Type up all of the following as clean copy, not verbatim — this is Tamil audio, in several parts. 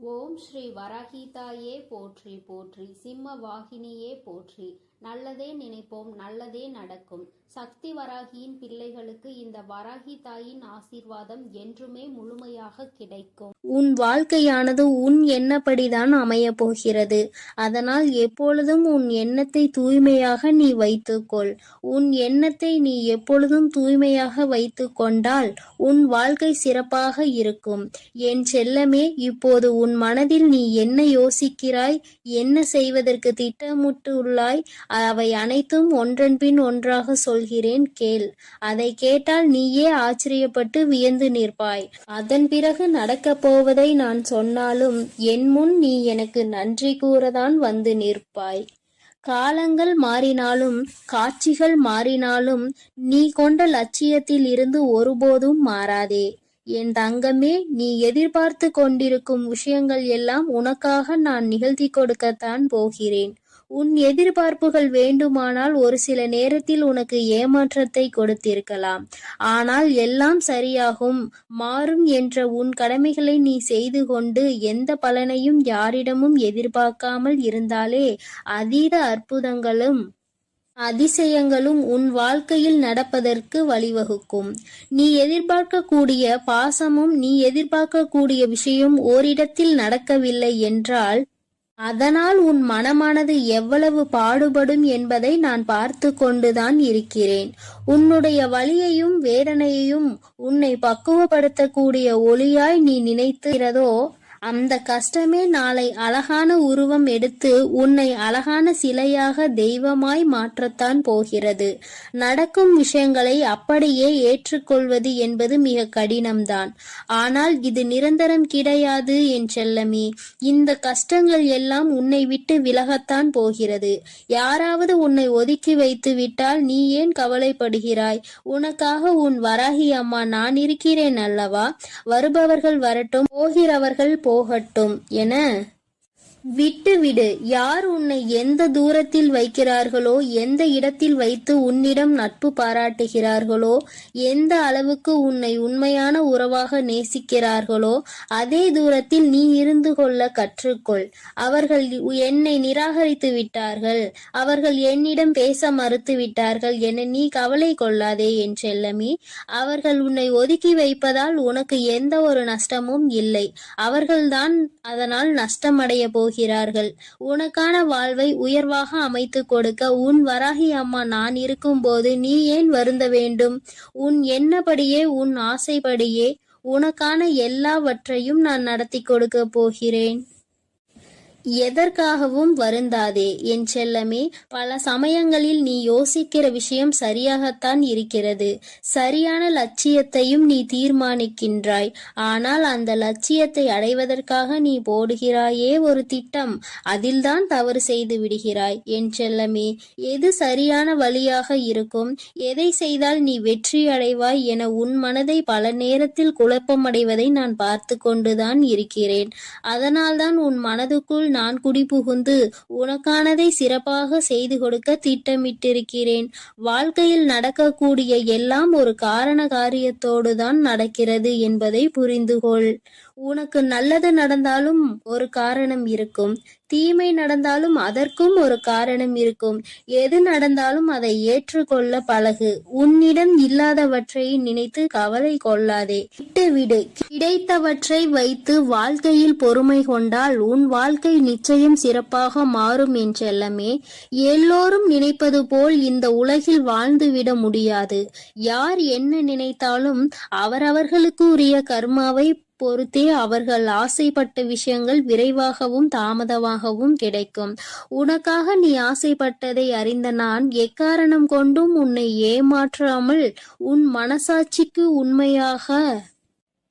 ஓம் ஸ்ரீ வராகிதாயே போற்றி போற்றி, சிம்ம வாகினியே போற்றி. நல்லதே நினைப்போம், நல்லதே நடக்கும். சக்தி வராகியின் பிள்ளைகளுக்கு இந்த வராகி தாயின் ஆசீர்வாதம் என்றுமே முழுமையாக கிடைக்கும். உன் வாழ்க்கையானது உன் எண்ணப்படிதான் அமையப் போகிறது. அதனால் எப்பொழுதும் உன் எண்ணத்தை தூய்மையாக நீ வைத்துக்கொள். உன் எண்ணத்தை நீ எப்பொழுதும் தூய்மையாக வைத்து கொண்டால் உன் வாழ்க்கை சிறப்பாக இருக்கும். என் செல்லமே, இப்போது உன் மனதில் நீ என்ன யோசிக்கிறாய், என்ன செய்வதற்கு திட்டமிட்டுள்ளாய், அவை அனைத்தும் ஒன்றன் பின் ஒன்றாக சொல்கிறேன், கேள். அதை கேட்டால் நீயே ஆச்சரியப்பட்டு வியந்து நிற்பாய். அதன் பிறகு நடக்கப் போவதை நான் சொன்னாலும் என் முன் நீ எனக்கு நன்றி கூறதான் வந்து நிற்பாய். காலங்கள் மாறினாலும் காட்சிகள் மாறினாலும் நீ கொண்ட லட்சியத்தில் இருந்து ஒருபோதும் மாறாதே. என் தங்கமே, நீ எதிர்பார்த்து கொண்டிருக்கும் விஷயங்கள் எல்லாம் உனக்காக நான் நிகழ்த்தி கொடுக்கத்தான் போகிறேன். உன் எதிர்பார்ப்புகள் வேண்டுமானால் ஒரு சில நேரத்தில் உனக்கு ஏமாற்றத்தை கொடுத்திருக்கலாம். ஆனால் எல்லாம் சரியாகும், மாறும் என்ற உன் கடமைகளை நீ செய்து கொண்டு எந்த பலனையும் யாரிடமும் எதிர்பார்க்காமல் இருந்தாலே அதீத அற்புதங்களும் அதிசயங்களும் உன் வாழ்க்கையில் நடப்பதற்கு வழிவகுக்கும். நீ எதிர்பார்க்கக்கூடிய பாசமும் நீ எதிர்பார்க்கக்கூடிய விஷயம் ஓரிடத்தில் நடக்கவில்லை என்றால் அதனால் உன் மனமானது எவ்வளவு பாடுபடும் என்பதை நான் பார்த்து கொண்டுதான் இருக்கிறேன். உன்னுடைய வலியையும் வேதனையையும் உன்னை பக்குவப்படுத்தக்கூடிய ஒளியாய் நீ நினைக்கிறதோ அந்த கஷ்டமே நாளை அழகான உருவம் எடுத்து உன்னை அழகான சிலையாக தெய்வமாய் மாற்றத்தான் போகிறது. நடக்கும் விஷயங்களை அப்படியே ஏற்றுக்கொள்வது என்பது மிக கடினம்தான். ஆனால் இது நிரந்தரம் கிடையாது என் செல்லமே. இந்த கஷ்டங்கள் எல்லாம் உன்னை விட்டு விலகத்தான் போகிறது. யாராவது உன்னை ஒதுக்கி வைத்து விட்டால் நீ ஏன் கவலைப்படுகிறாய்? உனக்காக உன் வராகி அம்மா நான் இருக்கிறேன் அல்லவா? வருபவர்கள் வரட்டும், போகிறவர்கள் போகட்டும் என விட்டுவிடு. யார் உன்னை எந்த தூரத்தில் வைக்கிறார்களோ, எந்த இடத்தில் வைத்து உன்னிடம் நட்பு பாராட்டுகிறார்களோ, எந்த அளவுக்கு உன்னை உண்மையான உறவாக நேசிக்கிறார்களோ அதே தூரத்தில் நீ இருந்து கொள்ள கற்றுக்கொள். அவர்கள் என்னை நிராகரித்து விட்டார்கள், அவர்கள் என்னிடம் பேச மறுத்து விட்டார்கள் என நீ கவலை கொள்ளாதே என் செல்லமே. அவர்கள் உன்னை ஒதுக்கி வைப்பதால் உனக்கு எந்த ஒரு நஷ்டமும் இல்லை. அவர்கள்தான் அதனால் நஷ்டமடைய போகிறார்கள். உனக்கான வாழ்வை உயர்வாக அமைத்து கொடுக்க உன் வராகி அம்மா நான் இருக்கும் போது நீ ஏன் வருந்த வேண்டும்? உன் எண்ணப்படியே உன் ஆசைப்படியே உனக்கான எல்லாவற்றையும் நான் நடத்தி கொடுக்க போகிறேன். எதற்காகவும் வருந்தாதே என் செல்லமே. பல சமயங்களில் நீ யோசிக்கிற விஷயம் சரியாகத்தான் இருக்கிறது. சரியான லட்சியத்தையும் நீ தீர்மானிக்கின்றாய். ஆனால் அந்த லட்சியத்தை அடைவதற்காக நீ போடுகிறாயே ஒரு திட்டம், அதில்தான் தவறு செய்து விடுகிறாய் என் செல்லமே. எது சரியான வழியாக இருக்கும், எதை செய்தால் நீ வெற்றி அடைவாய் என உன் மனதை பல நேரத்தில் குழப்பமடைவதை நான் பார்த்து கொண்டுதான் இருக்கிறேன். அதனால்தான் உன் மனதுக்குள் நான் குடிபுகுந்து உனக்கானதை சிறப்பாக செய்து கொடுக்க திட்டமிட்டிருக்கிறேன். வாழ்க்கையில் நடக்கக்கூடிய எல்லாம் ஒரு காரண காரியத்தோடு தான் நடக்கிறது என்பதை புரிந்துகொள். உனக்கு நல்லது நடந்தாலும் ஒரு காரணம் இருக்கும், தீமை நடந்தாலும் அதற்கும் ஒரு காரணம் இருக்கும். எது நடந்தாலும் அதை ஏற்றுக்கொள்ள பழகு. உன்னிடம் இல்லாதவற்றை நினைத்து கவலை கொள்ளாதே, விட்டுவிடு. கிடைத்தவற்றை வைத்து வாழ்க்கையில் பொறுமை கொண்டால் உன் வாழ்க்கை நிச்சயம் சிறப்பாக மாறும் என் செல்லமே. எல்லோரும் நினைப்பது போல் இந்த உலகில் வாழ்ந்துவிட முடியாது. யார் என்ன நினைத்தாலும் அவரவர்களுக்கு உரிய கர்மாவை பொறுத்தே அவர்கள் ஆசைப்பட்ட விஷயங்கள் விரைவாகவும் தாமதமாகவும் கிடைக்கும். உனக்காக நீ ஆசைப்பட்டதை அறிந்த நான் எக்காரணம் கொண்டும் உன்னை ஏமாற்றாமல் உன் மனசாட்சிக்கு உண்மையாக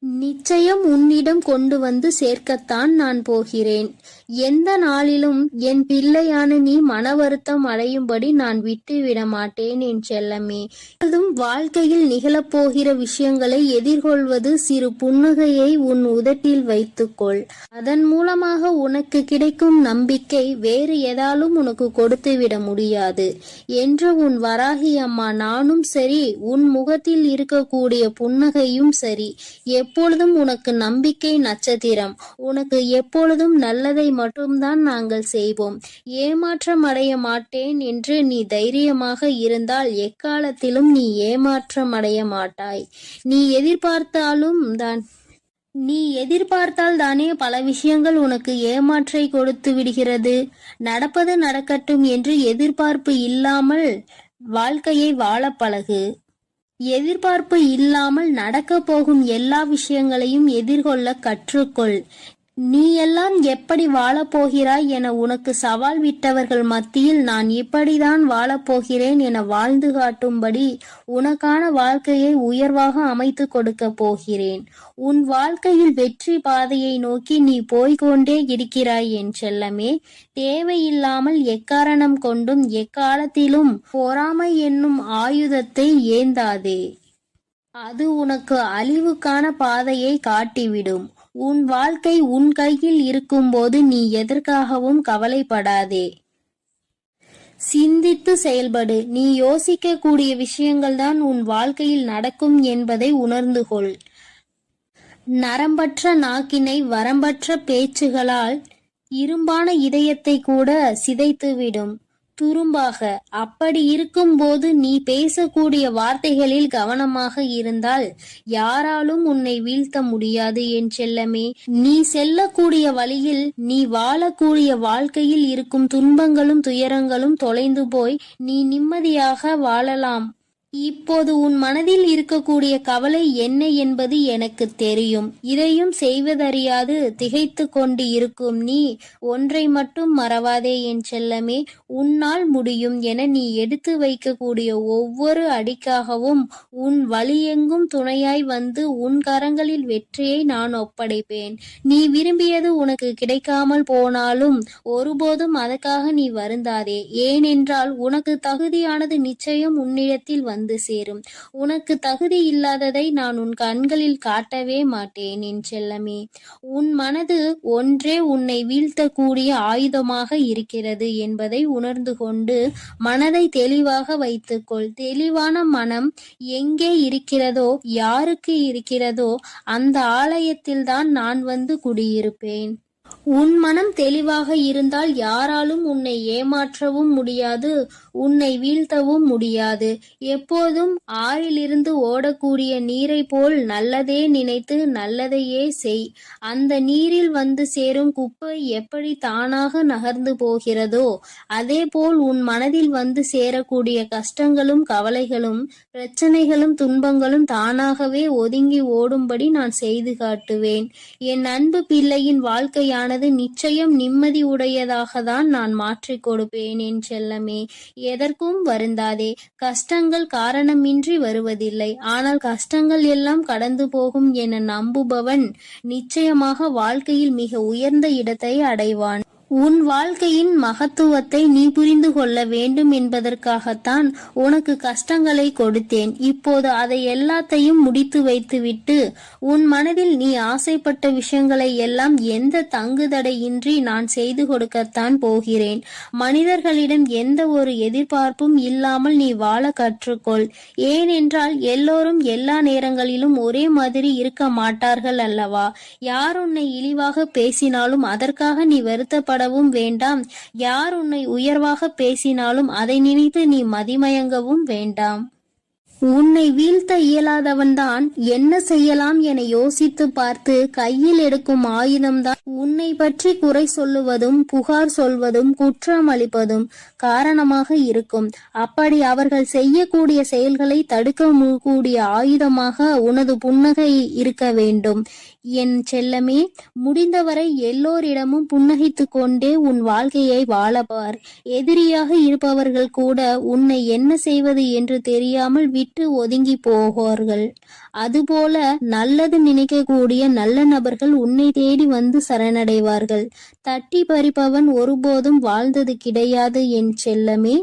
நிச்சயம் உன்னிடம் கொண்டு வந்து சேர்க்கத்தான் நான் போகிறேன். எந்த நாளிலும் என் பிள்ளையான நீ மன வருத்தம் அடையும்படி நான் விட்டுவிட மாட்டேன் என் செல்லமே. அதுவும் வாழ்க்கையில் நிகழப்போகிற விஷயங்களை எதிர்கொள்வது சிறு புன்னகையை உன் உதட்டில் வைத்துக்கொள். அதன் மூலமாக உனக்கு கிடைக்கும் நம்பிக்கை வேறு எதாலும் உனக்கு கொடுத்து விட முடியாது என்று உன் வராகி அம்மா நானும் சரி, உன் முகத்தில் இருக்கக்கூடிய புன்னகையும் சரி எப்பொழுதும் உனக்கு நம்பிக்கை நட்சத்திரம். உனக்கு எப்பொழுதும் நல்லதை மட்டும்தான் நாங்கள் செய்வோம். ஏமாற்றம் அடைய மாட்டேன் என்று நீ தைரியமாக இருந்தால் எக்காலத்திலும் நீ ஏமாற்றம் அடைய மாட்டாய். நீ எதிர்பார்த்தால் தானே பல விஷயங்கள் உனக்கு ஏமாற்றை கொடுத்து விடுகிறது. நடப்பது நடக்கட்டும் என்று எதிர்பார்ப்பு இல்லாமல் வாழ்க்கையை வாழ பழகு. எதிர்பார்ப்பு இல்லாமல் நடக்க போகும் எல்லா விஷயங்களையும் எதிர்கொள்ள கற்றுக்கொள். நீ எல்லாம் எப்படி வாழப்போகிறாய் என உனக்கு சவால் விட்டவர்கள் மத்தியில் நான் இப்படிதான் வாழப்போகிறேன் என வாழ்ந்து காட்டும்படி உனக்கான வாழ்க்கையை உயர்வாக அமைத்து கொடுக்க போகிறேன். உன் வாழ்க்கையில் வெற்றி பாதையை நோக்கி நீ போய்கொண்டே இருக்கிறாய் என் செல்லமே. தேவையில்லாமல் எக்காரணம் கொண்டும் எக்காலத்திலும் பொறாமை என்னும் ஆயுதத்தை ஏந்தாதே. அது உனக்கு அழிவுக்கான பாதையை காட்டிவிடும். உன் வாழ்க்கை உன் கையில் இருக்கும்போது நீ எதற்காகவும் கவலைப்படாதே. சிந்தித்து செயல்படு. நீ யோசிக்க கூடிய விஷயங்கள்தான் உன் வாழ்க்கையில் நடக்கும் என்பதை உணர்ந்து கொள். நரம்பற்ற நாக்கினை வரம்பற்ற பேச்சுகளால் இரும்பான இதயத்தை கூட சிதைத்துவிடும் துரும்பாக. அப்படி இருக்கும்போது நீ பேசக்கூடிய வார்த்தைகளில் கவனமாக இருந்தால் யாராலும் உன்னை வீழ்த்த முடியாது என் செல்லமே. நீ செல்லக்கூடிய வழியில், நீ வாழக்கூடிய வாழ்க்கையில் இருக்கும் துன்பங்களும் துயரங்களும் தொலைந்து போய் நீ நிம்மதியாக வாழலாம். இப்போது உன் மனதில் இருக்கக்கூடிய கவலை என்ன என்பது எனக்கு தெரியும். இதையும் செய்வதறியாது திகைத்து கொண்டு இருக்கும் நீ ஒன்றை மட்டும் மறவாதே என் செல்லமே. உன்னால் முடியும் என நீ எடுத்து வைக்கக்கூடிய ஒவ்வொரு அடிக்காகவும் உன் வழியெங்கும் துணையாய் வந்து உன் கரங்களில் வெற்றியை நான் ஒப்படைப்பேன். நீ விரும்பியது உனக்கு கிடைக்காமல் போனாலும் ஒருபோதும் அதற்காக நீ வருந்தாதே. ஏனென்றால் உனக்கு தகுதியானது நிச்சயம் உன்னிடத்தில் வந்து சேரும். உனக்கு தகுதி இல்லாததை நான் உன் கண்களில் காட்டவே மாட்டேன் என் செல்லமே. உன் மனது ஒன்றே உன்னை வீழ்த்தக்கூடிய ஆயுதமாக இருக்கிறது என்பதை உணர்ந்து கொண்டு மனதை தெளிவாக வைத்துக்கொள். தெளிவான மனம் எங்கே இருக்கிறதோ, யாருக்கு இருக்கிறதோ அந்த ஆலயத்தில்தான் நான் வந்து குடியிருப்பேன். உன் மனம் தெளிவாக இருந்தால் யாராலும் உன்னை ஏமாற்றவும் முடியாது, உன்னை வீழ்த்தவும் முடியாது. எப்போதும் ஆறிலிருந்து ஓடக்கூடிய நீரை போல் நல்லதே நினைத்து நல்லதையே செய். அந்த நீரில் வந்து சேரும் குப்பை எப்படி தானாக நகர்ந்து போகிறதோ அதே போல் உன் மனதில் வந்து சேரக்கூடிய கஷ்டங்களும் கவலைகளும் பிரச்சனைகளும் துன்பங்களும் தானாகவே ஒதுங்கி ஓடும்படி நான் செய்து காட்டுவேன். என் அன்பு பிள்ளையின் வாழ்க்கையான நிச்சயம் நிம்மதி உடையதாக தான் நான் மாற்றிக் கொடுப்பேன் என் செல்லமே. எதற்கும் வருந்தாதே. கஷ்டங்கள் காரணமின்றி வருவதில்லை. ஆனால் கஷ்டங்கள் எல்லாம் கடந்து போகும் என நம்புபவன் நிச்சயமாக வாழ்க்கையில் மிக உயர்ந்த இடத்தை அடைவான். உன் வாழ்க்கையின் மகத்துவத்தை நீ புரிந்து கொள்ள வேண்டும் என்பதற்காகத்தான் உனக்கு கஷ்டங்களை கொடுத்தேன். இப்போது அதை எல்லாத்தையும் முடித்து வைத்துவிட்டு உன் மனதில் நீ ஆசைப்பட்ட விஷயங்களை எல்லாம் எந்த தங்குதடையின்றி நான் செய்து கொடுக்கத்தான் போகிறேன். மனிதர்களிடம் எந்த ஒரு எதிர்பார்ப்பும் இல்லாமல் நீ வாழ கற்றுக்கொள். ஏனென்றால் எல்லோரும் எல்லா நேரங்களிலும் ஒரே மாதிரி இருக்க மாட்டார்கள் அல்லவா? யார் உன்னை இழிவாக பேசினாலும் அதற்காக நீ வருத்தப்பட வேண்டாம். யார் உன்னை உயர்வாக பேசினாலும் அதை நினைத்து நீ மதிமயங்கவும் வேண்டாம். உன்னை வீழ்த்த இயலாதவன்தான் என்ன செய்யலாம் என யோசித்து பார்த்து கையில் எடுக்கும் ஆயுதம்தான் உன்னை பற்றி குறை சொல்லுவதும் புகார் சொல்வதும் குற்றம் அளிப்பதும் காரணமாக இருக்கும். அப்படி அவர்கள் செய்யக்கூடிய செயல்களை தடுக்க கூடிய ஆயுதமாக உனது புன்னகை இருக்க வேண்டும் என் செல்லமே. முடிந்தவரை எல்லோரிடமும் புன்னகைத்து கொண்டே உன் வாழ்க்கையை வாழப்பார். எதிரியாக இருப்பவர்கள் கூட உன்னை என்ன செய்வது என்று தெரியாமல் விட்டு ஒதுங்கி போவார்கள். அதுபோல நல்லது நினைக்கக்கூடிய நல்ல நபர்கள் உன்னை தேடி வந்து சரணடைவார்கள். தட்டி பறிப்பவன் ஒருபோதும் வாழ்ந்தது கிடையாது என் செல்லமே.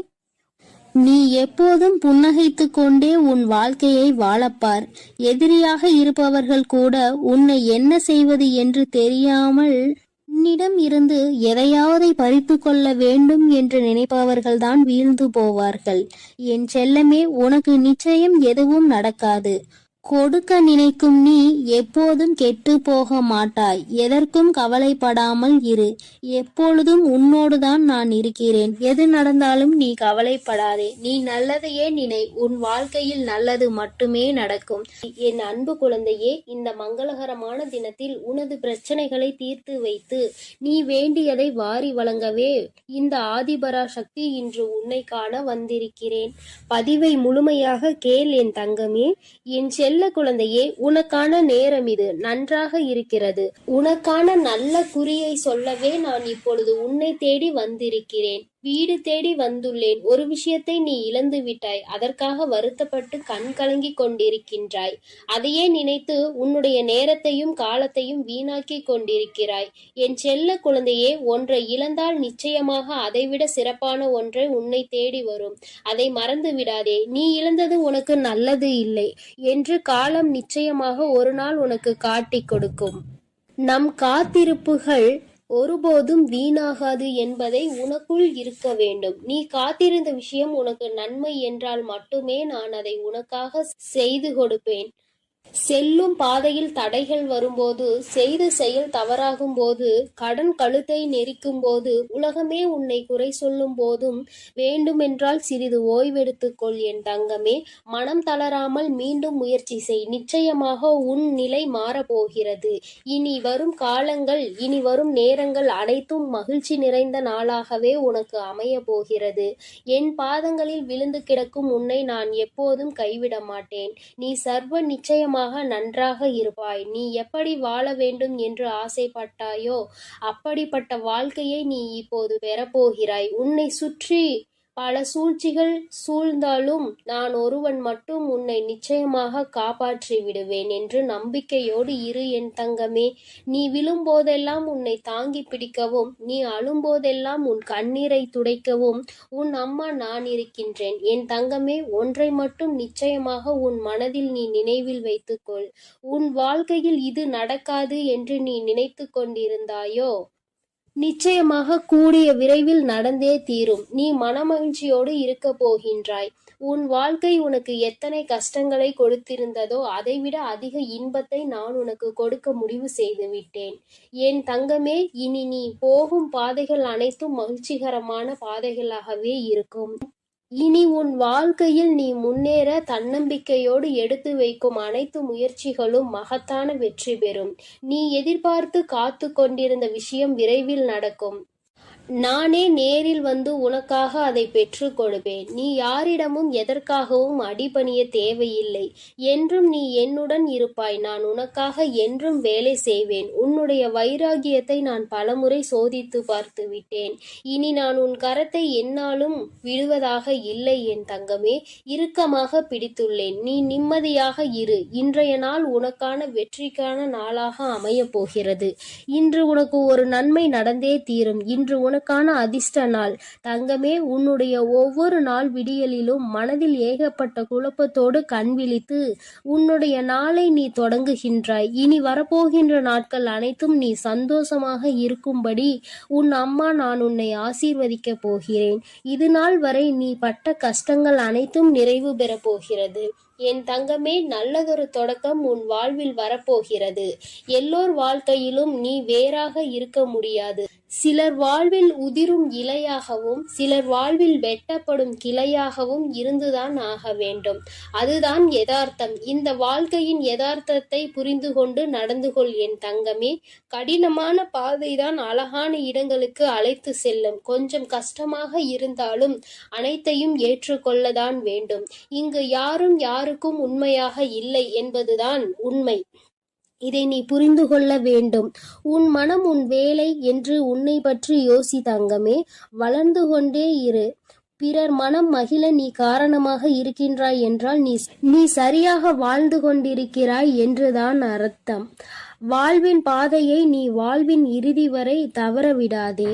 நீ எப்போதும் புன்னகைத்து கொண்டே உன் வாழ்க்கையை வாழப்பார். எதிரியாக இருப்பவர்கள் கூட உன்னை என்ன செய்வது என்று தெரியாமல் உன்னிடம் இருந்து எதையாவதை பறித்து கொள்ள வேண்டும் என்று நினைப்பவர்கள்தான் வீழ்ந்து போவார்கள். என் செல்லமே, உனக்கு நிச்சயம் எதுவும் நடக்காது. கொடுக்க நினைக்கும் நீ எப்போதும் கெட்டு போக மாட்டாய். எதற்கும் கவலைப்படாமல் இரு. எப்பொழுதும் உன்னோடுதான் நான் இருக்கிறேன். எது நடந்தாலும் நீ கவலைப்படாதே. நீ நல்லதையே நினை. உன் வாழ்க்கையில் நல்லது மட்டுமே நடக்கும். என் அன்பு குழந்தையே, இந்த மங்களகரமான தினத்தில் உனது பிரச்சனைகளை தீர்த்து வைத்து நீ வேண்டியதை வாரி வழங்கவே இந்த ஆதிபராசக்தி இன்று உன்னை காண வந்திருக்கிறேன். பதிவை முழுமையாக கேள் என் தங்கமே. என் செல்ல குழந்தையே, உனக்கான நேரம் இது நன்றாக இருக்கிறது. உனக்கான நல்ல குறியை சொல்லவே நான் இப்பொழுது உன்னை தேடி வந்திருக்கிறேன். வீடு தேடி வந்துள்ளேன். ஒரு விஷயத்தை நீ இழந்து விட்டாய். அதற்காக வருத்தப்பட்டு கண் கலங்கி கொண்டிருக்கின்றாய். அதையே நினைத்து உன்னுடைய நேரத்தையும் காலத்தையும் வீணாக்கி கொண்டிருக்கிறாய். என் செல்ல குழந்தையே, ஒன்றை இழந்தால் நிச்சயமாக அதைவிட சிறப்பான ஒன்றை உன்னை தேடி வரும். அதை மறந்து விடாதே. நீ இழந்தது உனக்கு நல்லது இல்லை என்று காலம் நிச்சயமாக ஒரு நாள் உனக்கு காட்டிக் கொடுக்கும். நம் காத்திருப்புகள் ஒருபோதும் வீணாகாது என்பதை உனக்குள் இருக்க வேண்டும். நீ காத்திருந்த விஷயம் உனக்கு நன்மை என்றால் மட்டுமே நான் அதை உனக்காக செய்து கொடுப்பேன். செல்லும் பாதையில் தடைகள் வரும்போது, செய்த செயல் தவறாகும் போது, கடன் கழுத்தை நெரிக்கும் போது, உலகமே உன்னை குறை சொல்லும் போதும் வேண்டுமென்றால் சிறிது ஓய்வெடுத்துக்கொள் என் தங்கமே. மனம் தளராமல் மீண்டும் முயற்சி செய். நிச்சயமாக உன் நிலை மாறப்போகிறது. இனி வரும் காலங்கள், இனி வரும் நேரங்கள் அனைத்தும் மகிழ்ச்சி நிறைந்த நாளாகவே உனக்கு அமைய போகிறது. என் பாதங்களில் விழுந்து கிடக்கும் உன்னை நான் எப்போதும் கைவிட மாட்டேன். நீ சர்வ நிச்சயமாக நன்றாக இருப்பாய். நீ எப்படி வாழ வேண்டும் என்று ஆசைப்பட்டாயோ அப்படிப்பட்ட வாழ்க்கையை நீ இப்போது பெறப்போகிறாய். உன்னை சுற்றி பல சூழ்ச்சிகள் சூழ்ந்தாலும் நான் ஒருவன் மட்டும் உன்னை நிச்சயமாக காப்பாற்றி விடுவேன் என்று நம்பிக்கையோடு இரு என் தங்கமே. நீ விழும்போதெல்லாம் உன்னை தாங்கி பிடிக்கவும், நீ அழும்போதெல்லாம் உன் கண்ணீரை துடைக்கவும் உன் அம்மா நான் இருக்கின்றேன். என் தங்கமே, ஒன்றை மட்டும் நிச்சயமாக உன் மனதில் நீ நினைவில் வைத்துக்கொள். உன் வாழ்க்கையில் இது நடக்காது என்று நீ நினைத்து கொண்டிருந்தாயோ நிச்சயமாக கூடிய விரைவில் நடந்தே தீரும். நீ மனமகிழ்ச்சியோடு இருக்க போகின்றாய். உன் வாழ்க்கை உனக்கு எத்தனை கஷ்டங்களை கொடுத்திருந்ததோ அதைவிட அதிக இன்பத்தை நான் உனக்கு கொடுக்க முடிவு செய்து விட்டேன். என் தங்கமே, இனி நீ போகும் பாதைகள் அனைத்தும் மகிழ்ச்சிகரமான பாதைகளாகவே இருக்கும். இனி உன் வாழ்க்கையில் நீ முன்னேற தன்னம்பிக்கையோடு எடுத்து வைக்கும் அனைத்து முயற்சிகளும் மகத்தான வெற்றி பெறும். நீ எதிர்பார்த்து காத்து கொண்டிருந்த விஷயம் விரைவில் நடக்கும். நானே நேரில் வந்து உனக்காக அதை பெற்றுக் கொடுப்பேன். நீ யாரிடமும் எதற்காகவும் அடிபணிய தேவையில்லை. என்றும் நீ என்னுடன் இருப்பாய். நான் உனக்காக என்றும் வேலை செய்வேன். உன்னுடைய வைராகியத்தை நான் பலமுறை சோதித்து பார்த்து விட்டேன். இனி நான் உன் கரத்தை என்னாலும் விடுவதாக இல்லை என் தங்கமே. இறுக்கமாக பிடித்துள்ளேன். நீ நிம்மதியாக இரு. இன்றைய நாள் உனக்கான வெற்றிக்கான நாளாக அமைய போகிறது. இன்று உனக்கு ஒரு நன்மை நடந்தே தீரும். இன்று உனக்கான அதிர்ஷ்ட நாள் தங்கமே. உன்னுடைய ஒவ்வொரு நாள் விடியலிலும் மனதில் ஏகப்பட்ட குழப்பத்தோடு கண் விழித்து உன்னுடைய நாளை நீ தொடங்குகின்றாய். இனி வரப்போகின்ற நாட்கள் அனைத்தும் நீ சந்தோஷமாக இருக்கும்படி உன் அம்மா நான் உன்னை ஆசீர்வதிக்க போகிறேன். இது நாள் வரை நீ பட்ட கஷ்டங்கள் அனைத்தும் நிறைவு பெற போகிறது. என் தங்கமே, நல்லதொரு தொடக்கம் உன் வாழ்வில் வரப்போகிறது. எல்லோர் வாழ்க்கையிலும் நீ வேறாக இருக்க முடியாது. சிலர் வாழ்வில் உதிரும் இலையாகவும் சிலர் வாழ்வில் வெட்டப்படும் கிளையாகவும் இருந்துதான் ஆக வேண்டும். அதுதான் யதார்த்தம். இந்த வாழ்க்கையின் யதார்த்தத்தை புரிந்து கொண்டு நடந்து கொள் என் தங்கமே. கடினமான பாதைதான் அழகான இடங்களுக்கு அழைத்து செல்லும். கொஞ்சம் கஷ்டமாக இருந்தாலும் அனைத்தையும் ஏற்றுக்கொள்ளதான் வேண்டும். இங்கு யாரும் யாருக்கும் உண்மையாக இல்லை என்பதுதான் உண்மை. இதை நீ புரிந்து கொள்ள வேண்டும். உன் மனம் உன் வேலை என்று உன்னை பற்றி யோசி தங்கமே. வளர்ந்து கொண்டே இரு. பிறர் மனம் மகிழ நீ காரணமாக இருக்கின்றாய் என்றால் நீ சரியாக வாழ்ந்து கொண்டிருக்கிறாய் என்றுதான் அர்த்தம். வாழ்வின் பாதையை நீ வாழ்வின் இறுதி வரை தவறவிடாதே.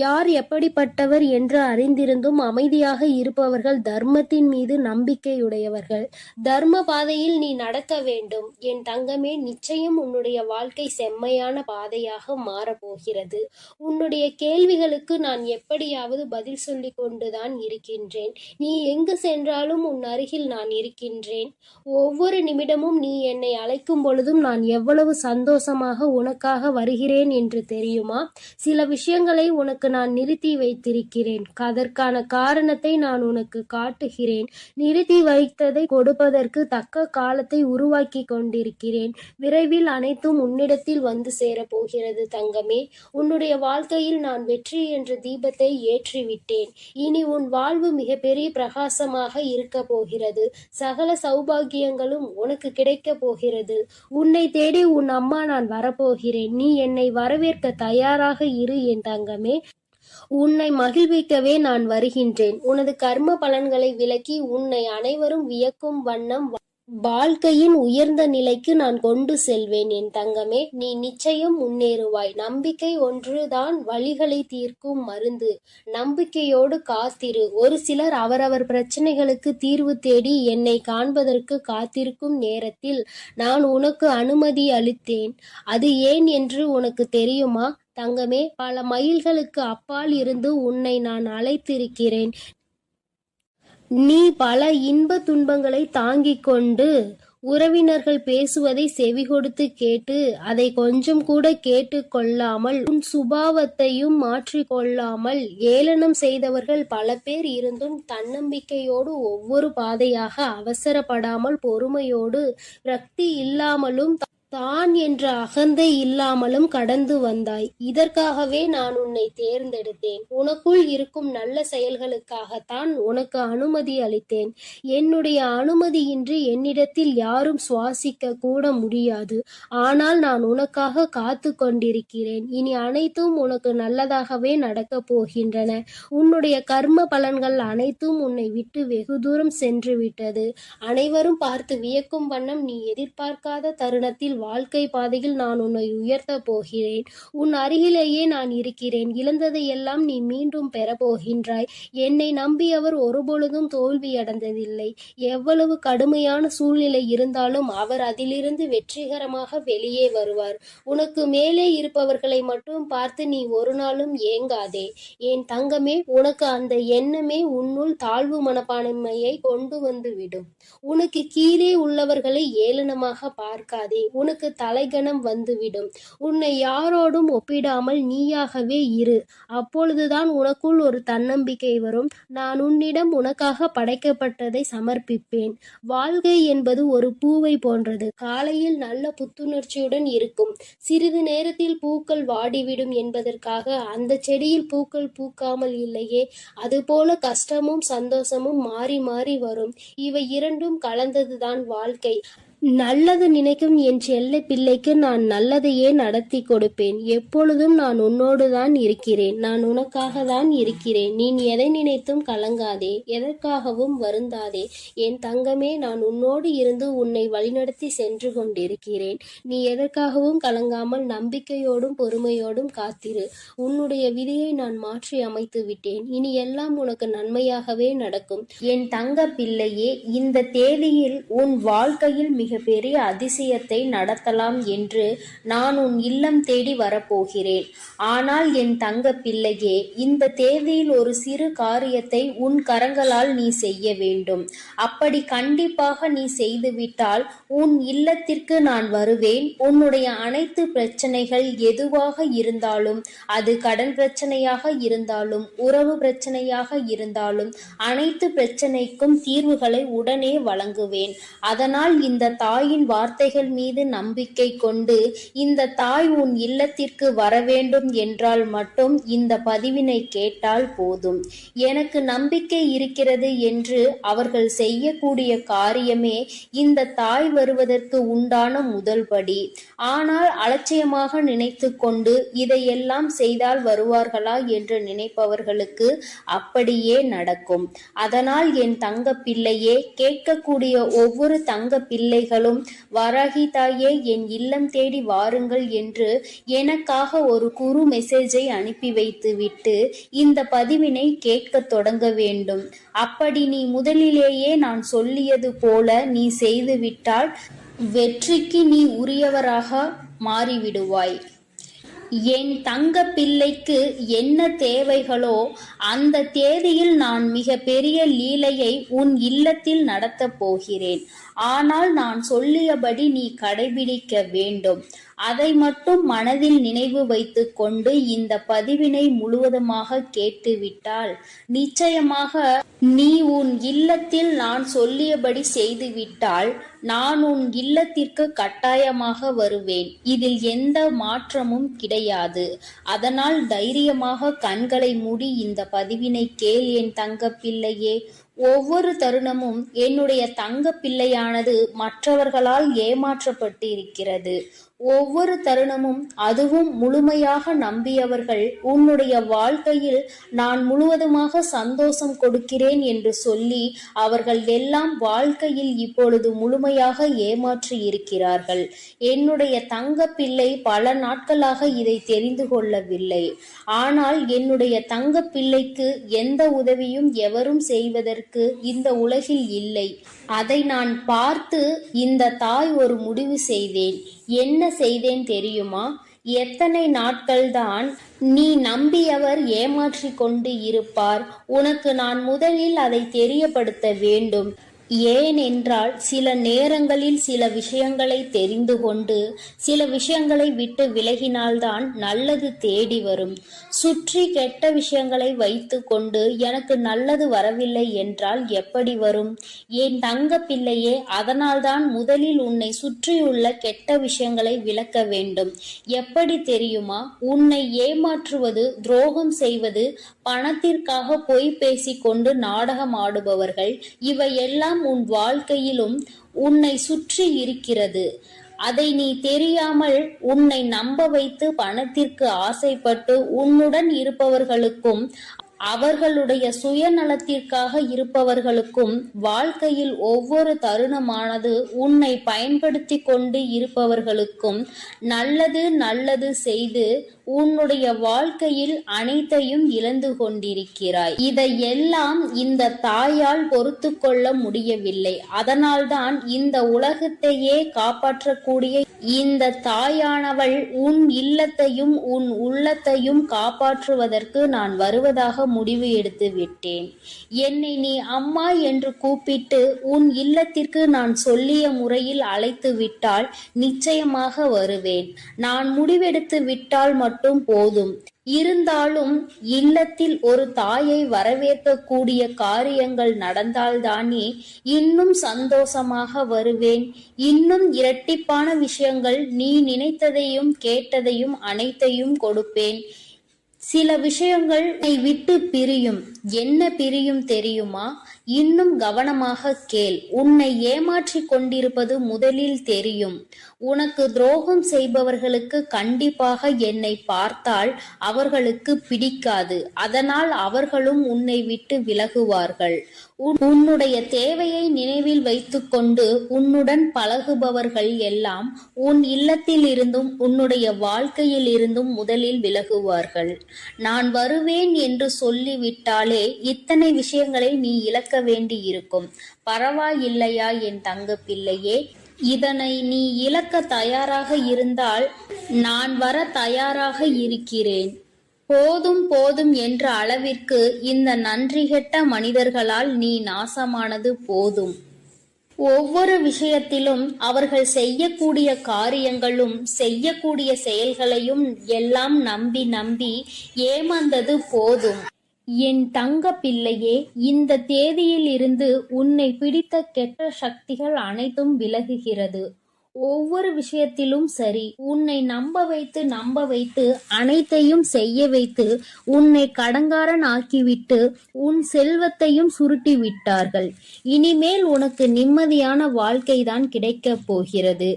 யார் எப்படிப்பட்டவர் என்று அறிந்திருந்தும் அமைதியாக இருப்பவர்கள் தர்மத்தின் மீது நம்பிக்கையுடையவர்கள். தர்ம பாதையில் நீ நடக்க வேண்டும் என் தங்கமே. நிச்சயம் உன்னுடைய வாழ்க்கை செம்மையான பாதையாக மாறப்போகிறது. உன்னுடைய கேள்விகளுக்கு நான் எப்படியாவது பதில் சொல்லி கொண்டுதான் இருக்கின்றேன். நீ எங்கு சென்றாலும் உன் அருகில் நான் இருக்கின்றேன். ஒவ்வொரு நிமிடமும் நீ என்னை அழைக்கும் பொழுதும் நான் எவ்வளவு சந்தோஷமாக உனக்காக வருகிறேன் என்று தெரியுமா? சில விஷயங்களை உனக்கு நான் நிறுத்தி வைத்திருக்கிறேன். அதற்கான காரணத்தை நான் உனக்கு காட்டுகிறேன். நிறுத்தி வைத்ததை கொடுப்பதற்கு தக்க காலத்தை உருவாக்கி கொண்டிருக்கிறேன். விரைவில் அனைத்தும் உன்னிடத்தில் வந்து சேரப்போகிறது தங்கமே. உன்னுடைய வாழ்க்கையில் நான் வெற்றி என்ற தீபத்தை ஏற்றிவிட்டேன். இனி உன் வாழ்வு மிகப்பெரிய பிரகாசமாக இருக்க போகிறது. சகல சௌபாகியங்களும் உனக்கு கிடைக்க போகிறது. உன்னை தேடி உன் அம்மா நான் வரப்போகிறேன். நீ என்னை வரவேற்க தயாராக இரு என் தங்கமே. உன்னை மகிழ்விக்கவே நான் வருகின்றேன். உனது கர்ம பலன்களை விலக்கி உன்னை அனைவரும் வியக்கும் வண்ணம் வாழ்க்கையின் உயர்ந்த நிலைக்கு நான் கொண்டு செல்வேன் என் தங்கமே. நீ நிச்சயம் முன்னேறுவாய். நம்பிக்கை ஒன்றுதான் வலிகளை தீர்க்கும் மருந்து. நம்பிக்கையோடு காத்திரு. ஒரு சிலர் அவரவர் பிரச்சனைகளுக்கு தீர்வு தேடி என்னை காண்பதற்கு காத்திருக்கும் நேரத்தில் நான் உனக்கு அனுமதி அளித்தேன். அது ஏன் என்று உனக்கு தெரியுமா தங்கமே? பல மைல்களுக்கு அப்பால் இருந்து உன்னை நான் அழைத்திருக்கிறேன். நீ பல இன்ப துன்பங்களை தாங்கிக் கொண்டு உறவினர்கள் பேசுவதை செவி கொடுத்து கேட்டு அதை கொஞ்சம் கூட கேட்டு கொள்ளாமல் உன் சுபாவத்தையும் மாற்றிக்கொள்ளாமல் ஏளனம் செய்தவர்கள் பல பேர் இருந்தும் தன்னம்பிக்கையோடு ஒவ்வொரு பாதையாக அவசரப்படாமல் பொறுமையோடு விரக்தி இல்லாமலும் தான் என்ற அகந்தை இல்லாமலும் கடந்து வந்தாய். இதற்காகவே நான் உன்னை தேர்ந்தெடுத்தேன். உனக்குள் இருக்கும் நல்ல செயல்களுக்காகத்தான் உனக்கு அனுமதி அளித்தேன். என்னுடைய அனுமதியின்றி என்னிடத்தில் யாரும் சுவாசிக்க கூட முடியாது. ஆனால் நான் உனக்காக காத்து கொண்டிருக்கிறேன். இனி அனைத்தும் உனக்கு நல்லதாகவே நடக்கப் போகின்றன. உன்னுடைய கர்ம பலன்கள் அனைத்தும் உன்னை விட்டு வெகு தூரம் சென்று விட்டது. அனைவரும் பார்த்து வியக்கும் வண்ணம் நீ எதிர்பார்க்காத தருணத்தில் வாழ்க்கை பாதையில் நான் உன்னை உயர்த்த போகிறேன். உன் அருகிலேயே நான் இருக்கிறேன். இழந்ததையெல்லாம் நீ மீண்டும் பெறப்போகின்றாய். என்னை நம்பியவர் ஒருபொழுதும் தோல்வியடைந்ததில்லை. எவ்வளவு கடுமையான சூழ்நிலை இருந்தாலும் அவர் அதிலிருந்து வெற்றிகரமாக வெளியே வருவார். உனக்கு மேலே இருப்பவர்களை மட்டும் பார்த்து நீ ஒரு நாளும் ஏங்காதே என் தங்கமே. உனக்கு அந்த எண்ணமே உன்னுள் தாழ்வு மனப்பான்மையை கொண்டு வந்து விடும். உனக்கு கீழே உள்ளவர்களை ஏளனமாக பார்க்காதே. உனக்கு தலைகணம் வந்துவிடும். உன்னை யாரோடும் ஒப்பிடாமல் நீயாகவே இரு. அப்பொழுதுதான் உனக்குள் ஒரு தன்னம்பிக்கை வரும். நான் உன்னிடம் உனக்காக படைக்கப்பட்டதை சமர்ப்பிப்பேன். வாழ்க்கை என்பது ஒரு பூவை போன்றது. காலையில் நல்ல புத்துணர்ச்சியுடன் இருக்கும். சிறிது நேரத்தில் பூக்கள் வாடிவிடும் என்பதற்காக அந்த செடியில் பூக்கள் பூக்காமல் இல்லையே. அதுபோல கஷ்டமும் சந்தோஷமும் மாறி மாறி வரும். இவை இரண்டும் கலந்ததுதான் வாழ்க்கை. நல்லது நினைக்கும் என் செல்ல பிள்ளைக்கு நான் நல்லதையே நடத்தி கொடுப்பேன். எப்பொழுதும் நான் உன்னோடு தான் இருக்கிறேன். நான் உனக்காக தான் இருக்கிறேன். நீ எதை நினைத்தும் கலங்காதே. எதற்காகவும் வருந்தாதே என் தங்கமே. நான் உன்னோடு இருந்து உன்னை வழிநடத்தி சென்று கொண்டிருக்கிறேன். நீ எதற்காகவும் கலங்காமல் நம்பிக்கையோடும் பொறுமையோடும் காத்திரு. உன்னுடைய விதியை நான் மாற்றி அமைத்து விட்டேன். இனி எல்லாம் உனக்கு நன்மையாகவே நடக்கும் என் தங்க பிள்ளையே. இந்த தேதியில் உன் வாழ்க்கையில் மிக பெரிய அதிசயத்தை நடத்தலாம் என்று நான் உன் இல்லம் தேடி வரப்போகிறேன். ஆனால் என் தங்க பிள்ளையே, இந்த தேதியில் ஒரு சிறு காரியத்தை உன் கரங்களால் நீ செய்ய வேண்டும். அப்படி கண்டிப்பாக நீ செய்துவிட்டால் உன் இல்லத்திற்கு நான் வருவேன். உன்னுடைய அனைத்து பிரச்சனைகள் எதுவாக இருந்தாலும், அது கடன் பிரச்சனையாக இருந்தாலும், உறவு பிரச்சனையாக இருந்தாலும், அனைத்து பிரச்சனைக்கும் தீர்வுகளை உடனே வழங்குவேன். அதனால் இந்த தாயின் வார்த்தைகள் மீது நம்பிக்கை கொண்டு இந்த தாய் உன் இல்லத்திற்கு வர வேண்டும் என்றால் மட்டும் இந்த பதிவினை கேட்டால் போதும். எனக்கு நம்பிக்கை இருக்கிறது என்று அவர்கள் செய்யக்கூடிய காரியமே இந்த தாய் வருவதற்கு உண்டான முதல் படி. ஆனால் அலட்சியமாக நினைத்து கொண்டு இதையெல்லாம் செய்தால் வருவார்களா என்று நினைப்பவர்களுக்கு அப்படியே நடக்கும். அதனால் என் தங்க பிள்ளையே, கேட்கக்கூடிய ஒவ்வொரு தங்க பிள்ளைகள் பிள்ளைகளும் வராகி தாயே என் இல்லம் தேடி வாருங்கள் என்று எனக்காக ஒரு குறு மெசேஜை அனுப்பி வைத்து விட்டு இந்த பதிவினை கேட்க தொடங்க வேண்டும். அப்படி நீ முதலிலேயே நான் சொல்லியது போல நீ செய்துவிட்டால் வெற்றிக்கு நீ உரியவராக மாறிவிடுவாய். என் தங்க பிள்ளைக்கு என்ன தேவைகளோ அந்த தேதியில் நான் மிக பெரிய லீலையை உன் இல்லத்தில் நடத்தப் போகிறேன். ஆனால் நான் சொல்லியபடி நீ கடைபிடிக்க வேண்டும். அதை மட்டும் மனதில் நினைவு வைத்து கொண்டு இந்த பதிவினை முழுவதுமாக கேட்டுவிட்டால் நிச்சயமாக நீ உன் இல்லத்தில் நான் சொல்லியபடி செய்துவிட்டால் நான் உன் இல்லத்திற்கு கட்டாயமாக வருவேன். இதில் எந்த மாற்றமும் கிடையாது. அதனால் தைரியமாக கண்களை மூடி இந்த பதிவினை கேள் என் தங்க பிள்ளையே. ஒவ்வொரு தருணமும் என்னுடைய தங்க பிள்ளையானது மற்றவர்களால் ஏமாற்றப்பட்டு இருக்கிறது. ஒவ்வொரு தருணமும் அதுவும் முழுமையாக நம்பியவர்கள் உன்னுடைய வாழ்க்கையில் நான் முழுவதுமாக சந்தோஷம் கொடுக்கிறேன் என்று சொல்லி அவர்கள் எல்லாம் வாழ்க்கையில் இப்பொழுது முழுமையாக ஏமாற்றி இருக்கிறார்கள். என்னுடைய தங்க பிள்ளை பல நாட்களாக இதை தெரிந்து கொள்ளவில்லை. ஆனால் என்னுடைய தங்க பிள்ளைக்கு எந்த உதவியும் எவரும் செய்வதற்கு இந்த உலகில் இல்லை. அதை நான் பார்த்து இந்த தாய் ஒரு முடிவு செய்தேன். என்ன செய்தேன் தெரியுமா? எத்தனை நாட்கள்தான் நீ நம்பியவர் ஏமாற்றி கொண்டு இருப்பார்? உனக்கு நான் முதலில் அதை தெரியப்படுத்த வேண்டும். ஏனென்றால் சில நேரங்களில் சில விஷயங்களை தெரிந்து கொண்டு சில விஷயங்களை விட்டு விலகினால்தான் நல்லது தேடி வரும். சுற்றி கெட்ட விஷயங்களை வைத்து கொண்டு எனக்கு நல்லது வரவில்லை என்றால் எப்படி வரும்? என் தங்க பிள்ளையே, அதனால்தான் முதலில் உன்னை சுற்றியுள்ள கெட்ட விஷயங்களை விலக்க வேண்டும். எப்படி தெரியுமா? உன்னை ஏமாற்றுவது, துரோகம் செய்வது, பணத்திற்காக பொய் பேசிக்கொண்டு நாடகம் ஆடுபவர்கள், இவையெல்லாம் உன் வாழ்க்கையிலும் உன்னை சுற்றி இருக்கிறது. அதை நீ தெரியாமல் உன்னை நம்ப வைத்து பணத்திற்கு ஆசைப்பட்டு உன்னுடன் இருப்பவர்களுக்கும் அவர்களுடைய சுயநலத்திற்காக இருப்பவர்களுக்கும் வாழ்க்கையில் ஒவ்வொரு தருணமானது உன்னை பயன்படுத்தி கொண்டு இருப்பவர்களுக்கும் நல்லது நல்லது செய்து உன்னுடைய வாழ்க்கையில் அனைத்தையும் இழந்து கொண்டிருக்கிறாய். இதையெல்லாம் இந்த தாயால் பொறுத்து கொள்ள முடியவில்லை. அதனால்தான் இந்த உலகத்தையே காப்பாற்றக்கூடிய இந்த தாயானவள் உன் இல்லத்தையும் உன் உள்ளத்தையும் காப்பாற்றுவதற்கு நான் வருவதாக முடிவு எடுத்து விட்டேன். என்னை நீ அம்மா என்று கூப்பிட்டு உன் இல்லத்திற்கு நான் சொல்லிய முறையில் அழைத்து விட்டால் நிச்சயமாக வருவேன். நான் முடிவெடுத்து விட்டால் மட்டும் போதும். இருந்தாலும் இல்லத்தில் ஒரு தாயை வரவேற்கக்கூடிய காரியங்கள் நடந்தால்தானே இன்னும் சந்தோஷமாக வருவேன். இன்னும் இரட்டிப்பான விஷயங்கள், நீ நினைத்ததையும் கேட்டதையும் அனைத்தையும் கொடுப்பேன். சில விஷயங்கள் என்னை விட்டு பிரியும். என்ன பிரியும் தெரியுமா? இன்னும் கவனமாக கேள். உன்னை ஏமாற்றி கொண்டிருப்பது முதலில் தெரியும். உனக்கு துரோகம் செய்பவர்களுக்கு கண்டிப்பாக என்னை பார்த்தால் அவர்களுக்கு பிடிக்காது. அதனால் அவர்களும் உன்னை விட்டு விலகுவார்கள். உன்னுடைய தேவையை நினைவில் வைத்துக்கொண்டு உன்னுடன் பழகுபவர்கள் எல்லாம் உன் இல்லத்தில் இருந்தும் உன்னுடைய வாழ்க்கையில் இருந்தும் முதலில் விலகுவார்கள். நான் வருவேன் என்று சொல்லிவிட்டாலே இத்தனை விஷயங்களை நீ இழக்க வேண்டி இருக்கும். பரவாயில்லையா என் தங்க பிள்ளையே? இதனை நீ இழக்க தயாராக இருந்தால் நான் வர தயாராக இருக்கிறேன். போதும் போதும் என்ற அளவிற்கு இந்த நன்றிகெட்ட மனிதர்களால் நீ நாசமானது போதும். ஒவ்வொரு விஷயத்திலும் அவர்கள் செய்யக்கூடிய காரியங்களும் செய்யக்கூடிய செயல்களையும் எல்லாம் நம்பி நம்பி ஏமாந்தது போதும். என் தங்க பிள்ளையே, இந்த தேதியில் இருந்து உன்னை பிடித்த கெட்ட சக்திகள் அனைத்தும் விலகுகிறது. ஒவ்வொரு விஷயத்திலும் சரி, உன்னை நம்ப வைத்து அனைத்தையும் செய்ய வைத்து உன்னை கடங்காரன் ஆக்கிவிட்டு உன் செல்வத்தையும் சுருட்டி விட்டார்கள். இனிமேல் உனக்கு நிம்மதியான வாழ்க்கைதான் கிடைக்கப் போகிறது.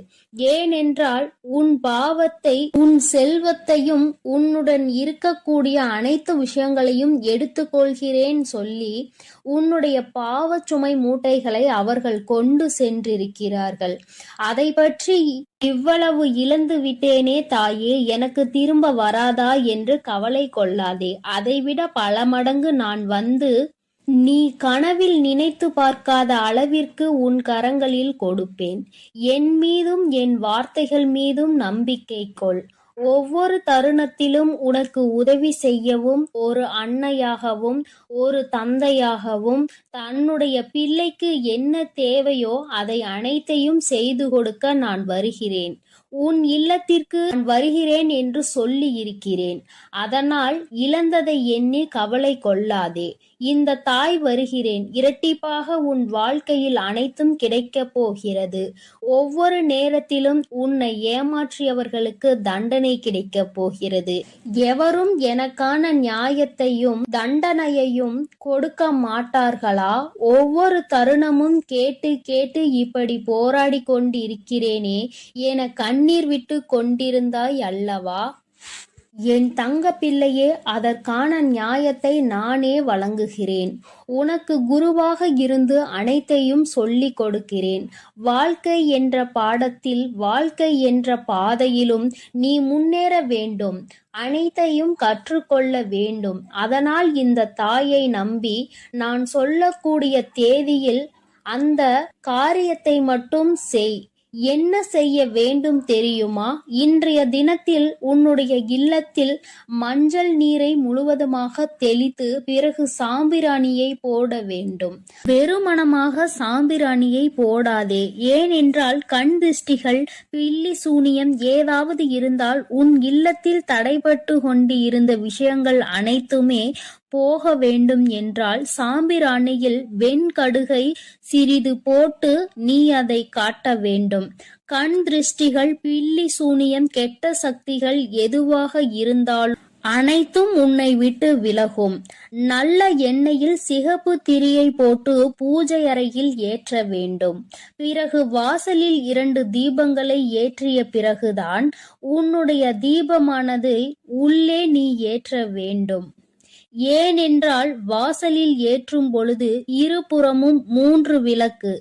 ஏனென்றால் உன் பாவத்தை, உன் செல்வத்தையும், உன்னுடன் இருக்கக்கூடிய அனைத்து விஷயங்களையும் எடுத்துக்கொள்கிறேன் சொல்லி உன்னுடைய பாவச் சுமை மூட்டைகளை அவர்கள் கொண்டு சென்றிருக்கிறார்கள். அதை பற்றி இவ்வளவு இழந்து விட்டேனே தாயே, எனக்கு திரும்ப வராதா என்று கவலை கொள்ளாதே. அதைவிட பல மடங்கு நான் வந்து நீ கனவில் நினைத்து பார்க்காத அளவிற்கு உன் கரங்களில் கொடுப்பேன். என் மீதும் என் வார்த்தைகள் மீதும் நம்பிக்கை கொள். ஒவ்வொரு தருணத்திலும் உனக்கு உதவி செய்யவும் ஒரு அன்னையாகவும் ஒரு தந்தையாகவும் தன்னுடைய பிள்ளைக்கு என்ன தேவையோ அதை அனைத்தையும் செய்து கொடுக்க நான் வருகிறேன். உன் இல்லத்திற்கு நான் வருகிறேன் என்று சொல்லி இருக்கிறேன். அதனால் இழந்ததை எண்ணி கவலை கொள்ளாதே. இந்த தாய் வருகிறேன். இரட்டிப்பாக உன் வாழ்க்கையில் அனைத்தும் கிடைக்கப் போகிறது. ஒவ்வொரு நேரத்திலும் உன்னை ஏமாற்றியவர்களுக்கு தண்டனை கிடைக்கப் போகிறது. எவரும் எனக்கான நியாயத்தையும் தண்டனையையும் கொடுக்க மாட்டார்களா? ஒவ்வொரு தருணமும் கேட்டு கேட்டு இப்படி போராடி கொண்டிருக்கிறேனே என கண்ணீர் விட்டு கொண்டிருந்தாய் அல்லவா? என் தங்க பிள்ளையே, அதற்கான நியாயத்தை நானே வழங்குகிறேன். உனக்கு குருவாக இருந்து அனைத்தையும் சொல்லிக் கொடுக்கிறேன். வாழ்க்கை என்ற பாடத்தில், வாழ்க்கை என்ற பாதையிலும் நீ முன்னேற வேண்டும். அனைத்தையும் கற்றுக்கொள்ள வேண்டும். அதனால் இந்த தாயை நம்பி நான் சொல்லக்கூடிய தேதியில் அந்த காரியத்தை மட்டும் செய். என்ன செய்ய வேண்டும் தெரியுமா? இன்றைய தினத்தில் உன்னுடைய இல்லத்தில் மஞ்சள் நீரை முழுவதுமாக தெளித்து பிறகு சாம்பிராணியை போட வேண்டும். வெறுமனமாக சாம்பிராணியை போடாதே. ஏனென்றால் கண் திருஷ்டிகள், பில்லி சூனியம் ஏதாவது இருந்தால் உன் இல்லத்தில் தடைபட்டு கொண்டு இருந்த விஷயங்கள் அனைத்துமே போக வேண்டும் என்றால் சாம்பிராணியில் வெண்கடுகை சிறிது போட்டு நீ அதை காட்ட வேண்டும். கண் திருஷ்டிகள், பில்லி சூனியம், கெட்ட சக்திகள் எதுவாக இருந்தாலும் அனைத்தும் உன்னை விட்டு விலகும். நல்ல எண்ணெயில் சிகப்பு திரியை போட்டு பூஜை அறையில் ஏற்ற வேண்டும். பிறகு வாசலில் 2 தீபங்களை ஏற்றிய பிறகுதான் உன்னுடைய தீபமானது உள்ளே நீ ஏற்ற வேண்டும். ஏனென்றால் வாசலில் ஏற்றும் பொழுது இருபுறமும் 3 விளக்கு.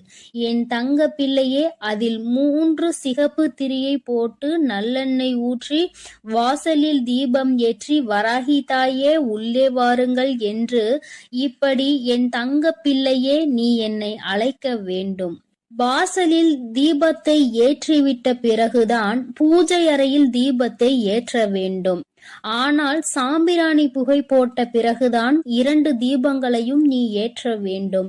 என் தங்க பிள்ளையே, அதில் 3 சிகப்பு திரியை போட்டு நல்லெண்ணெய் ஊற்றி வாசலில் தீபம் ஏற்றி வராகி தாயே உள்ளே வாருங்கள் என்று இப்படி என் தங்க பிள்ளையே நீ என்னை அழைக்க வேண்டும். வாசலில் தீபத்தை ஏற்றிவிட்ட பிறகுதான் பூஜை அறையில் தீபத்தை ஏற்ற வேண்டும். ஆனால் சாம்பிராணி புகை போட்ட பிறகுதான் 2 தீபங்களையும் நீ ஏற்ற வேண்டும்.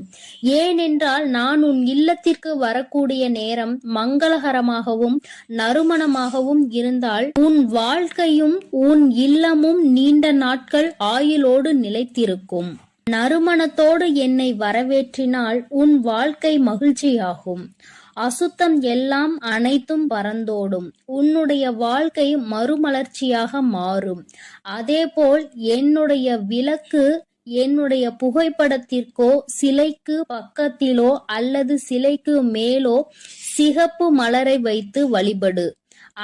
ஏனென்றால் நான் உன் இல்லத்திற்கு வரக்கூடிய நேரம் மங்களகரமாகவும் நறுமணமாகவும் இருந்தால் உன் வாழ்க்கையும் உன் இல்லமும் நீண்ட நாட்கள் ஆயுளோடு நிலைத்திருக்கும். நறுமணத்தோடு என்னை வரவேற்றினால் உன் வாழ்க்கை மகிழ்ச்சியாகும். அசுத்தம் எல்லாம் அனைத்தும் பறந்தோடும். உன்னுடைய வாழ்க்கை மறுமலர்ச்சியாக மாறும். அதேபோல் என்னுடைய விளக்கு என்னுடைய புகைப்படத்திற்கோ சிலைக்கு பக்கத்திலோ அல்லது சிலைக்கு மேலோ சிகப்பு மலரை வைத்து வழிபடு.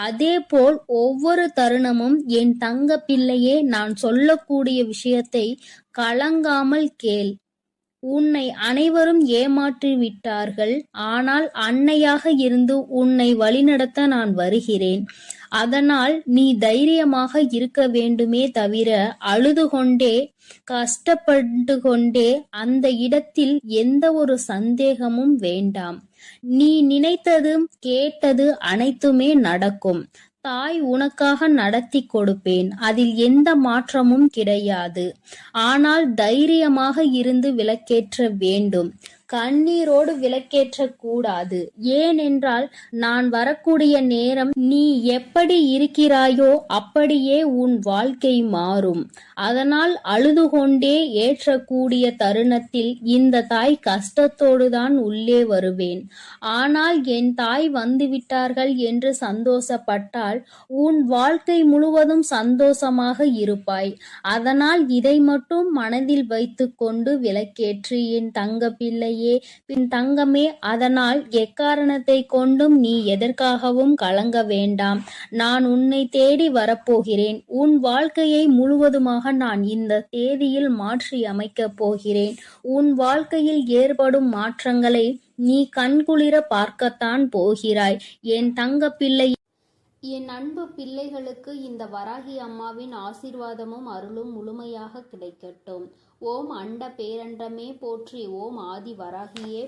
அதேபோல் ஒவ்வொரு தருணமும் என் தங்க பிள்ளையே, நான் சொல்லக்கூடிய விஷயத்தை கலங்காமல் கேள். உன்னை அனைவரும் ஏமாற்றி விட்டார்கள். ஆனால் அன்னையாக இருந்து உன்னை வழிநடத்த நான் வருகிறேன். அதனால் நீ தைரியமாக இருக்க வேண்டுமே தவிர அழுது கொண்டே கஷ்டப்பட்டு கொண்டே அந்த இடத்தில் எந்த ஒரு சந்தேகமும் வேண்டாம். நீ நினைத்தது கேட்டது அனைத்துமே நடக்கும். தாய் உனக்காக நடத்தி கொடுப்பேன். அதில் எந்த மாற்றமும் கிடையாது. ஆனால் தைரியமாக இருந்து விளக்கேற்ற வேண்டும். கண்ணீரோடு விளக்கேற்ற கூடாது. ஏனென்றால் நான் வரக்கூடிய நேரம் நீ எப்படி இருக்கிறாயோ அப்படியே உன் வாழ்க்கை மாறும். அதனால் அழுது கொண்டே ஏற்றக்கூடிய தருணத்தில் இந்த தாய் கஷ்டத்தோடுதான் உள்ளே வருவேன். ஆனால் என் தாய் வந்துவிட்டார்கள் என்று சந்தோஷப்பட்டால் உன் வாழ்க்கை முழுவதும் சந்தோஷமாக இருப்பாய். அதனால் இதை மட்டும் மனதில் வைத்து கொண்டு விளக்கேற்று என் தங்க பிள்ளை. இல்லையே. பின் தங்கமே, அதனால் எக்காரணத்தை கொண்டும் நீ எதற்காகவும் கலங்க வேண்டாம். நான் உன்னை தேடி வரப்போகிறேன். உன் வாழ்க்கையை முழுவதுமாக நான் இந்த தேதியில் மாற்றி அமைக்கப் போகிறேன். உன் வாழ்க்கையில் ஏற்படும் மாற்றங்களை நீ கண்குளிர பார்க்கத்தான் போகிறாய். என் தங்க பிள்ளை, என் அன்பு பிள்ளைகளுக்கு இந்த வராகி அம்மாவின் ஆசீர்வாதமும் அருளும் முழுமையாக கிடைக்கட்டும். ஓம் அண்ட பேரண்டமே போற்றி. ஓம் ஆதி வராகியே